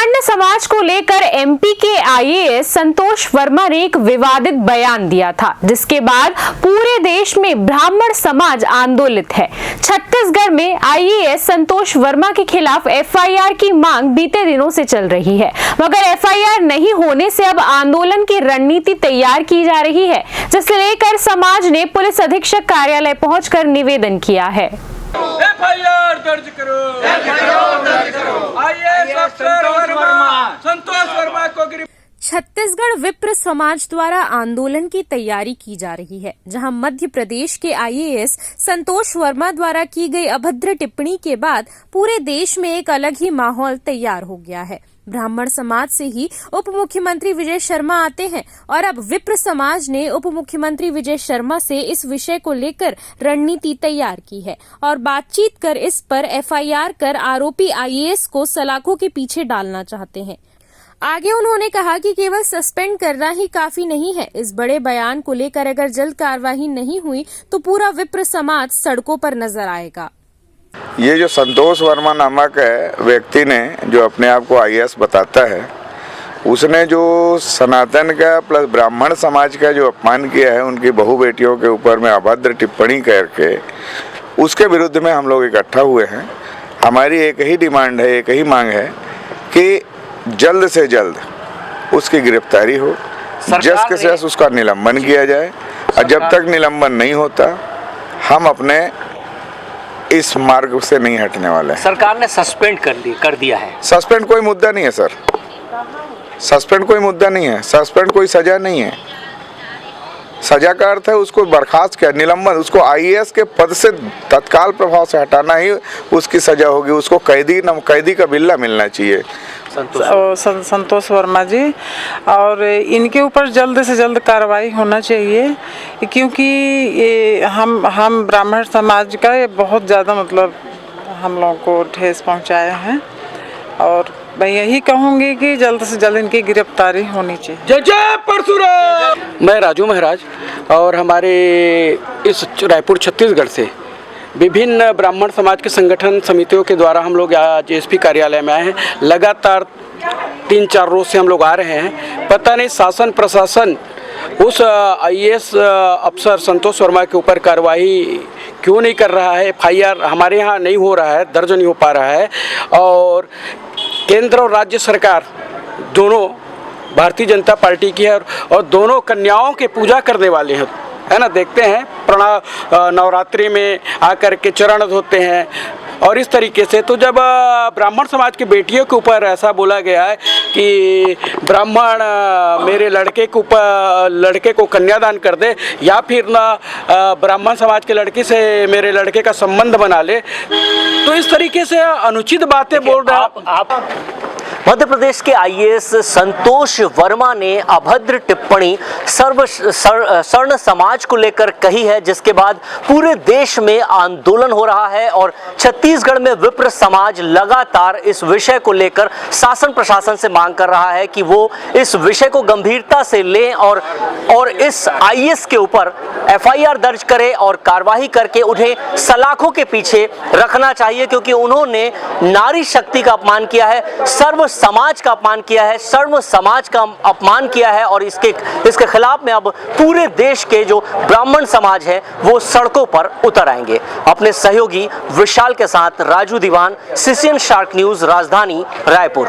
ब्राह्मण समाज को लेकर एमपी के आईएएस संतोष वर्मा ने एक विवादित बयान दिया था, जिसके बाद पूरे देश में ब्राह्मण समाज आंदोलित है। छत्तीसगढ़ में आईएएस संतोष वर्मा के खिलाफ एफआईआर की मांग बीते दिनों से चल रही है, मगर एफआईआर नहीं होने से अब आंदोलन की रणनीति तैयार की जा रही है, जिसे लेकर समाज ने पुलिस अधीक्षक कार्यालय पहुंचकर निवेदन किया है। एफआईआर दर्ज करो, दर्ज करो। आईएएस अफसर संतोष वर्मा को छत्तीसगढ़ विप्र समाज द्वारा आंदोलन की तैयारी की जा रही है, जहां मध्य प्रदेश के आईएएस संतोष वर्मा द्वारा की गई अभद्र टिप्पणी के बाद पूरे देश में एक अलग ही माहौल तैयार हो गया है। ब्राह्मण समाज से ही उप मुख्यमंत्री विजय शर्मा आते हैं और अब विप्र समाज ने उप मुख्यमंत्री विजय शर्मा से इस विषय को लेकर रणनीति तैयार की है और बातचीत कर इस पर एफआईआर कर आरोपी आईएएस को सलाखों के पीछे डालना चाहते हैं। आगे उन्होंने कहा कि केवल सस्पेंड करना ही काफी नहीं है। इस बड़े बयान को लेकर अगर जल्द कार्रवाई नहीं हुई तो पूरा विप्र समाज सड़कों पर नजर आएगा। ये जो संतोष वर्मा नामक व्यक्ति ने जो अपने आप को आईएएस बताता है, उसने जो सनातन का प्लस ब्राह्मण समाज का जो अपमान किया है, उनकी बहू बेटियों के ऊपर में अभद्र टिप्पणी करके, उसके विरुद्ध में हम लोग इकट्ठा हुए हैं। हमारी एक ही डिमांड है, एक ही मांग है कि जल्द से जल्द उसकी गिरफ्तारी हो, जस के तस उसका निलंबन किया जाए और जब तक निलंबन नहीं होता हम अपने इस मार्ग से नहीं हटने वाले। सरकार ने सस्पेंड कर दिया है। सस्पेंड कोई मुद्दा नहीं है सर, सस्पेंड कोई मुद्दा नहीं है, सस्पेंड कोई सजा नहीं है। सजा का अर्थ है उसको बर्खास्त किया, निलंबन, उसको आईएएस के पद से तत्काल प्रभाव से हटाना ही उसकी सजा होगी। उसको कैदी का बिल्ला मिलना चाहिए। संतोष वर्मा जी, और इनके ऊपर जल्द से जल्द कार्रवाई होना चाहिए, क्योंकि ये हम ब्राह्मण समाज का ये बहुत ज़्यादा मतलब हम लोगों को ठेस पहुंचाए हैं और मैं यही कहूँगी कि जल्द से जल्द इनकी गिरफ्तारी होनी चाहिए। जय जय परशुराम। मैं राजू महाराज और हमारे इस रायपुर छत्तीसगढ़ से विभिन्न ब्राह्मण समाज के संगठन समितियों के द्वारा हम लोग आज एसपी कार्यालय में आए हैं। लगातार 3-4 रोज से हम लोग आ रहे हैं। पता नहीं शासन प्रशासन उस आईएएस अफसर संतोष वर्मा के ऊपर कार्रवाई क्यों नहीं कर रहा है। एफआईआर हमारे यहाँ नहीं हो रहा है, दर्ज नहीं हो पा रहा है और केंद्र और राज्य सरकार दोनों भारतीय जनता पार्टी की है और दोनों कन्याओं के पूजा करने वाले हैं, है ना। देखते हैं नवरात्रि में आकर के चरण धोते हैं और इस तरीके से। तो जब ब्राह्मण समाज की बेटियों के ऊपर ऐसा बोला गया है कि ब्राह्मण मेरे लड़के को कन्यादान कर दे या फिर ना ब्राह्मण समाज के लड़की से मेरे लड़के का संबंध बना ले, तो इस तरीके से अनुचित बातें बोल रहे हैं आप। मध्य प्रदेश के आईएएस संतोष वर्मा ने अभद्र टिप्पणी सर्ण समाज को लेकर कही है, जिसके बाद पूरे देश में आंदोलन हो रहा है और छत्तीसगढ़ में विप्र समाज लगातार इस विषय को लेकर शासन प्रशासन से मांग कर रहा है कि वो इस विषय को गंभीरता से लें और इस आईएएस के ऊपर एफआईआर दर्ज करे और कार्रवाई करके उन्हें सलाखों के पीछे रखना चाहिए, क्योंकि उन्होंने नारी शक्ति का अपमान किया है, सर्व समाज का अपमान किया है, सर्व समाज का अपमान किया है और इसके खिलाफ में अब पूरे देश के जो ब्राह्मण समाज है वो सड़कों पर उतर आएंगे। अपने सहयोगी विशाल के साथ राजू दीवान, सीसीएन शार्क न्यूज, राजधानी रायपुर।